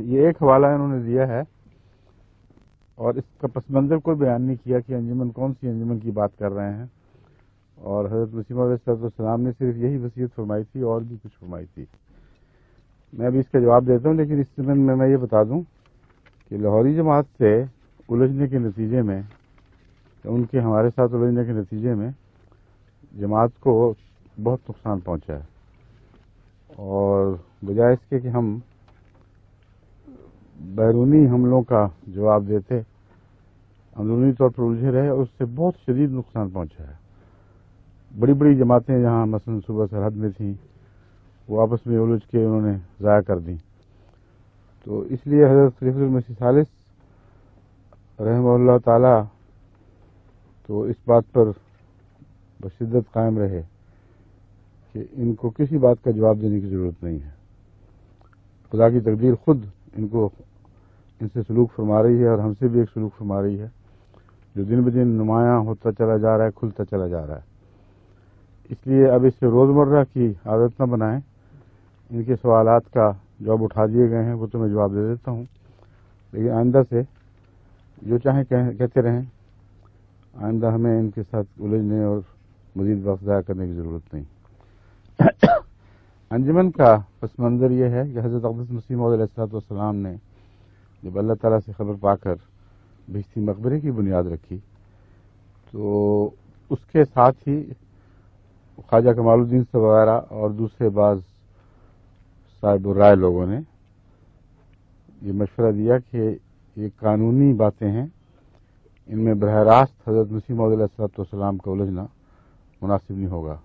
یہ ایک حوالہ انہوں نے دیا ہے اور اس کا پس منظر کوئی بیان نہیں کیا کہ انجمن کون سی انجمن کی بات کر رہے ہیں، اور حضرت مسیح موعود علیہ السلام نے صرف یہی وصیت فرمائی تھی اور بھی کچھ فرمائی تھی۔ میں ابھی اس کا جواب دیتا ہوں، لیکن اس سے میں یہ بتا دوں کہ لاہوری جماعت سے الجھنے کے نتیجے میں، ان کے ہمارے ساتھ الجھنے کے نتیجے میں جماعت کو بہت نقصان پہنچا ہے، اور بجائے اس کے کہ ہم بیرونی حملوں کا جواب دیتے، اندرونی طور پر الجھے رہے اور اس سے بہت شدید نقصان پہنچا ہے۔ بڑی بڑی جماعتیں جہاں مثلا صوبہ سرحد میں تھیں وہ آپس میں الجھ کے انہوں نے ضائع کر دیں، تو اس لیے حضرت خلیفۃ المسیح ثالث رحمہ اللہ تعالی تو اس بات پر بشدت قائم رہے کہ ان کو کسی بات کا جواب دینے کی ضرورت نہیں ہے۔ خدا کی تقدیر خود ان سے سلوک فرما رہی ہے، اور ہم سے بھی ایک سلوک فرما رہی ہے جو دن بدن نمایاں ہوتا چلا جا رہا ہے، کھلتا چلا جا رہا ہے۔ اس لیے اب اس سے روزمرہ کی عادت نہ بنائیں۔ ان کے سوالات کا جواب اٹھا دیے گئے ہیں، وہ تو میں جواب دے دیتا ہوں، لیکن آئندہ سے جو چاہیں کہتے رہیں، آئندہ ہمیں ان کے ساتھ الجھنے اور مزید وقت ضائع کرنے کی ضرورت نہیں۔ انجمن کا پس منظر یہ ہے کہ حضرت اقدس مسیح موعود علیہ السلام نے جب اللہ تعالیٰ سے خبر پا کر بہشتی مقبرے کی بنیاد رکھی، تو اس کے ساتھ ہی خواجہ کمال الدین صاحب وغیرہ اور دوسرے بعض صاحب الرائے لوگوں نے یہ مشورہ دیا کہ یہ قانونی باتیں ہیں، ان میں براہ راست حضرت مسیح موعود علیہ السلام کا الجھنا مناسب نہیں ہوگا،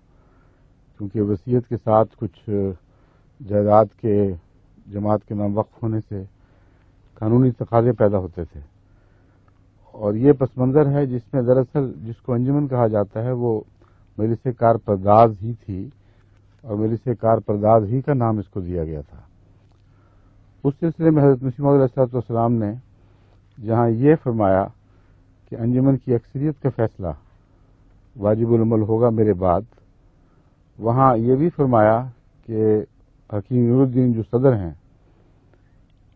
کیونکہ وصیت کے ساتھ کچھ جائیداد کے جماعت کے نام وقف ہونے سے قانونی تقاضے پیدا ہوتے تھے، اور یہ پس منظر ہے جس میں دراصل جس کو انجمن کہا جاتا ہے وہ مجلس کار پرداز ہی تھی، اور مجلس کار پرداز ہی کا نام اس کو دیا گیا تھا۔ اس سلسلے میں حضرت مسیح موعود علیہ السلام نے جہاں یہ فرمایا کہ انجمن کی اکثریت کا فیصلہ واجب العمل ہوگا میرے بعد، وہاں یہ بھی فرمایا کہ حکیم نور الدین جو صدر ہیں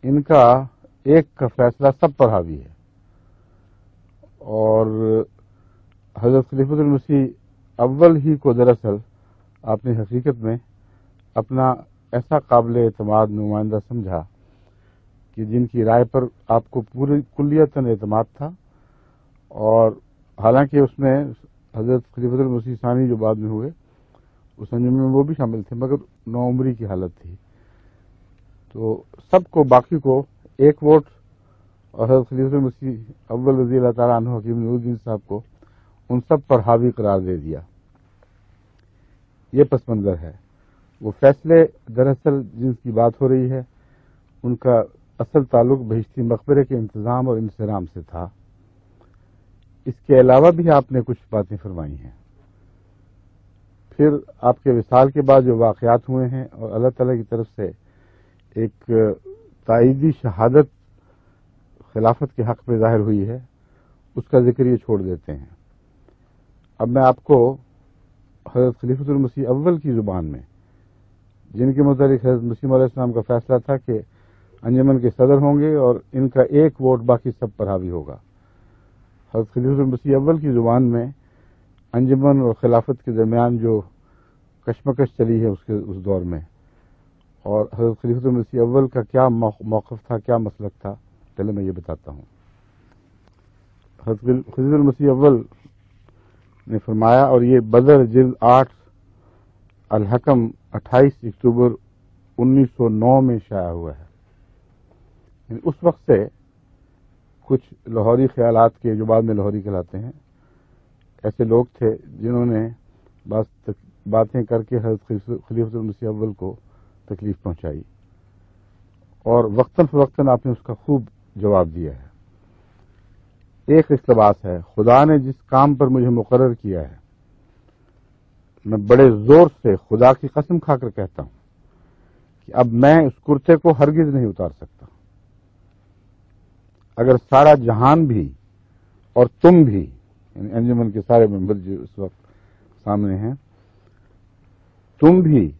ان کا ایک کا فیصلہ سب پر حاوی ہے، اور حضرت خلیفۃ المسیح اول ہی کو دراصل آپ نے حقیقت میں اپنا ایسا قابل اعتماد نمائندہ سمجھا کہ جن کی رائے پر آپ کو پوری کلیتاً اعتماد تھا، اور حالانکہ اس میں حضرت خلیفۃ المسیح ثانی جو بعد میں ہوئے اس انجمن میں وہ بھی شامل تھے، مگر نوعمری کی حالت تھی، تو سب کو باقی کو ایک ووٹ، اور حضرت خلیفۃ المسیح اول رضی اللہ تعالیٰ عنہ حکیم نور الدین صاحب کو ان سب پر حاوی قرار دے دیا۔ یہ پس منظر ہے۔ وہ فیصلے دراصل جن کی بات ہو رہی ہے ان کا اصل تعلق بہشتی مقبرے کے انتظام اور انصرام سے تھا۔ اس کے علاوہ بھی آپ نے کچھ باتیں فرمائی ہیں۔ پھر آپ کے وصال کے بعد جو واقعات ہوئے ہیں اور اللہ تعالیٰ کی طرف سے ایک تائیدی شہادت خلافت کے حق میں ظاہر ہوئی ہے، اس کا ذکر یہ چھوڑ دیتے ہیں۔ اب میں آپ کو حضرت خلیفۃ المسیح اول کی زبان میں، جن کے متعلق حضرت مسیح علیہ السلام کا فیصلہ تھا کہ انجمن کے صدر ہوں گے اور ان کا ایک ووٹ باقی سب پر حاوی ہوگا، حضرت خلیفۃ المسیح اول کی زبان میں انجمن اور خلافت کے درمیان جو کشمکش چلی ہے اس دور میں، اور حضرت خلیفۃ المسیح اول کا کیا موقف تھا، کیا مسلک تھا، پہلے میں یہ بتاتا ہوں۔ حضرت خلیفۃ المسیح اول نے فرمایا، اور یہ بدر جلد 8 الحکم 28 اکتوبر 1909 میں شائع ہوا ہے، یعنی اس وقت سے کچھ لاہوری خیالات کے جو بعد میں لاہوری کہلاتے ہیں ایسے لوگ تھے جنہوں نے باتیں کر کے حضرت خلیفۃ المسیح اول کو تکلیف پہنچائی، اور وقتاً فوقتاً آپ نے اس کا خوب جواب دیا ہے۔ ایک اقتباس ہے، خدا نے جس کام پر مجھے مقرر کیا ہے میں بڑے زور سے خدا کی قسم کھا کر کہتا ہوں کہ اب میں اس کرتے کو ہرگز نہیں اتار سکتا۔ اگر سارا جہان بھی اور تم بھی، یعنی انجمن کے سارے ممبر جو اس وقت سامنے ہیں، تم بھی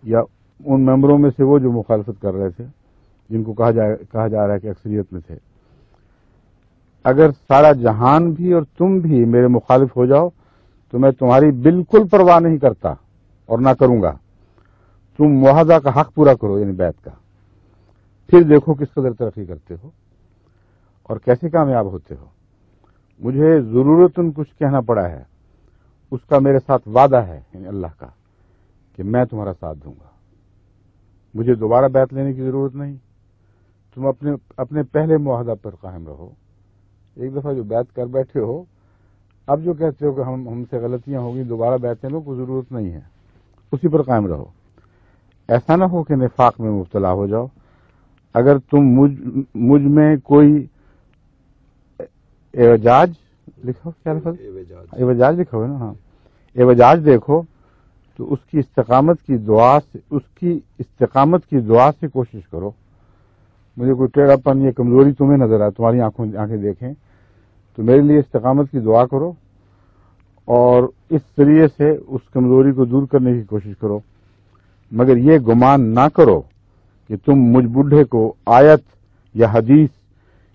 یا ان ممبروں میں سے وہ جو مخالفت کر رہے تھے، جن کو کہا جا رہا ہے کہ اکثریت میں تھے، اگر سارا جہان بھی اور تم بھی میرے مخالف ہو جاؤ تو میں تمہاری بالکل پرواہ نہیں کرتا اور نہ کروں گا. تم معاہدہ کا حق پورا کرو، یعنی بیعت کا، پھر دیکھو کس قدر ترقی کرتے ہو اور کیسے کامیاب ہوتے ہو. مجھے ضرورتاً کچھ کہنا پڑا ہے، اس کا میرے ساتھ وعدہ ہے، یعنی اللہ کا، کہ میں تمہارا ساتھ دوں گا. مجھے دوبارہ بیعت لینے کی ضرورت نہیں. تم اپنے پہلے معاہدہ پر قائم رہو. ایک دفعہ جو بیعت کر بیٹھے ہو، اب جو کہتے ہو کہ ہم سے غلطیاں ہوگی، دوبارہ بیعت لینے کو ضرورت نہیں ہے، اسی پر قائم رہو. ایسا نہ ہو کہ نفاق میں مبتلا ہو جاؤ. اگر تم مجھ میں کوئی اعوجاج لکھو، کیا لکھو؟ اعوجاج لکھو ہے نا، ہاں، اعوجاج دیکھو تو اس کی استقامت کی دعا سے کوشش کرو. مجھے کوئی ٹیڑھا پن یا کمزوری تمہیں نظر آئے، تمہاری آنکھیں دیکھیں، تو میرے لیے استقامت کی دعا کرو اور اس ذریعے سے اس کمزوری کو دور کرنے کی کوشش کرو. مگر یہ گمان نہ کرو کہ تم مجھ بڈھے کو آیت یا حدیث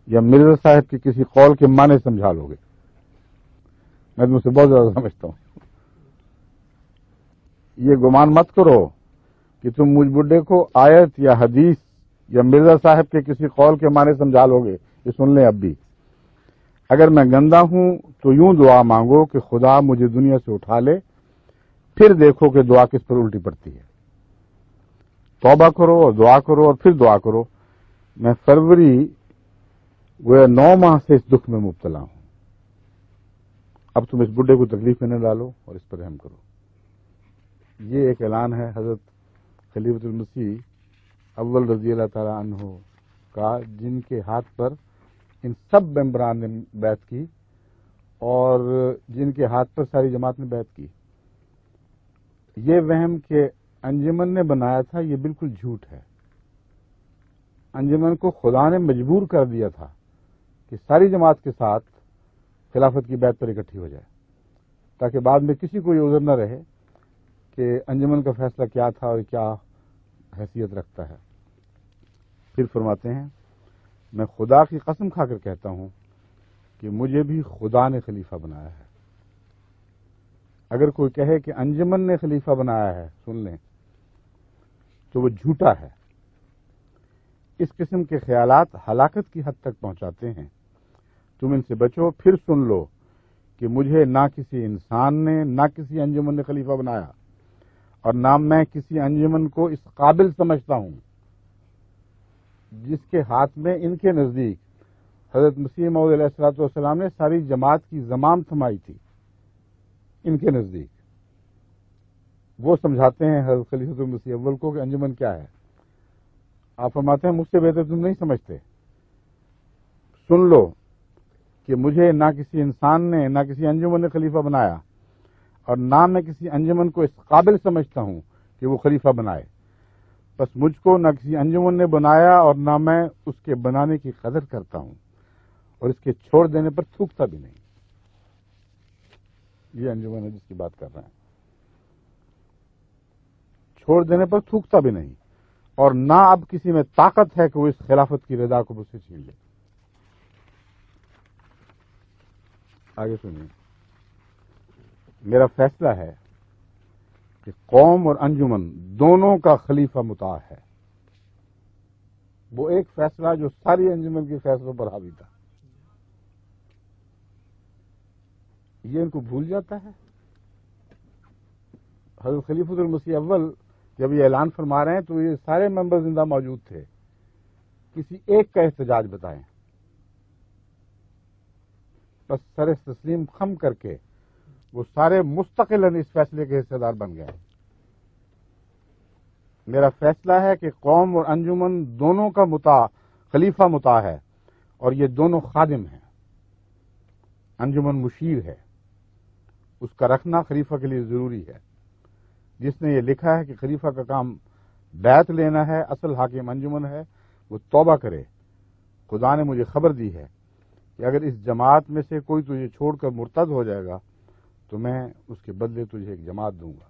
یا مرزا صاحب کے کسی قول کے معنی سمجھا لو گے. میں تم سے بہت زیادہ سمجھتا ہوں. یہ گمان مت کرو کہ تم مجھ بڈھے کو آیت یا حدیث یا مرزا صاحب کے کسی قول کے معنی سمجھا لو گے. یہ سن لیں اب بھی. اگر میں گندا ہوں تو یوں دعا مانگو کہ خدا مجھے دنیا سے اٹھا لے، پھر دیکھو کہ دعا کس پر الٹی پڑتی ہے. توبہ کرو اور دعا کرو اور پھر دعا کرو. میں فروری 9 ماہ سے اس دکھ میں مبتلا ہوں. اب تم اس بڈھے کو تکلیف میں نہ ڈالو اور اس پر رحم کرو. یہ ایک اعلان ہے حضرت خلیفۃ المسیح اول رضی اللہ تعالی عنہ کا، جن کے ہاتھ پر ان سب ممبران نے بیعت کی اور جن کے ہاتھ پر ساری جماعت نے بیعت کی. یہ وہم کہ انجمن نے بنایا تھا، یہ بالکل جھوٹ ہے. انجمن کو خدا نے مجبور کر دیا تھا کہ ساری جماعت کے ساتھ خلافت کی بیعت پر اکٹھی ہو جائے، تاکہ بعد میں کسی کو یہ عذر نہ رہے کہ انجمن کا فیصلہ کیا تھا اور کیا حیثیت رکھتا ہے. پھر فرماتے ہیں، میں خدا کی قسم کھا کر کہتا ہوں کہ مجھے بھی خدا نے خلیفہ بنایا ہے. اگر کوئی کہے کہ انجمن نے خلیفہ بنایا ہے، سن لیں، تو وہ جھوٹا ہے. اس قسم کے خیالات ہلاکت کی حد تک پہنچاتے ہیں. تم ان سے بچو. پھر سن لو کہ مجھے نہ کسی انسان نے نہ کسی انجمن نے خلیفہ بنایا، اور نہ میں کسی انجمن کو اس قابل سمجھتا ہوں جس کے ہاتھ میں ان کے نزدیک حضرت مسیح موعود علیہ الصلوۃ والسلام نے ساری جماعت کی زمام تھمائی تھی. ان کے نزدیک وہ سمجھاتے ہیں حضرت خلیفۃ المسیح اول کو کہ انجمن کیا ہے. آپ فرماتے ہیں مجھ سے بہتر تم نہیں سمجھتے. سن لو کہ مجھے نہ کسی انسان نے نہ کسی انجمن نے خلیفہ بنایا، اور نہ میں کسی انجمن کو اس قابل سمجھتا ہوں کہ وہ خلیفہ بنائے. بس مجھ کو نہ کسی انجمن نے بنایا اور نہ میں اس کے بنانے کی قدر کرتا ہوں، اور اس کے چھوڑ دینے پر تھوکتا بھی نہیں. یہ انجمن ہے جس کی بات کر رہے ہیں. چھوڑ دینے پر تھوکتا بھی نہیں، اور نہ اب کسی میں طاقت ہے کہ وہ اس خلافت کی رضا کو مجھ سے چھین لے. آگے سنیے. میرا فیصلہ ہے کہ قوم اور انجمن دونوں کا خلیفہ مطاع ہے. وہ ایک فیصلہ جو ساری انجمن کے فیصلوں پر حاوی تھا. یہ ان کو بھول جاتا ہے. حضرت خلیفۃ المسیح اول جب یہ اعلان فرما رہے ہیں تو یہ سارے ممبر زندہ موجود تھے. کسی ایک کا احتجاج بتائیں. بس سر تسلیم خم کر کے وہ سارے مستقلاً اس فیصلے کے حصے دار بن گئے. میرا فیصلہ ہے کہ قوم اور انجمن دونوں کا خلیفہ مطاع ہے، اور یہ دونوں خادم ہیں. انجمن مشیر ہے، اس کا رکھنا خلیفہ کے لیے ضروری ہے. جس نے یہ لکھا ہے کہ خلیفہ کا کام بیعت لینا ہے، اصل حاکم انجمن ہے، وہ توبہ کرے. خدا نے مجھے خبر دی ہے کہ اگر اس جماعت میں سے کوئی تجھے چھوڑ کر مرتد ہو جائے گا تو میں اس کے بدلے تجھے ایک جماعت دوں گا.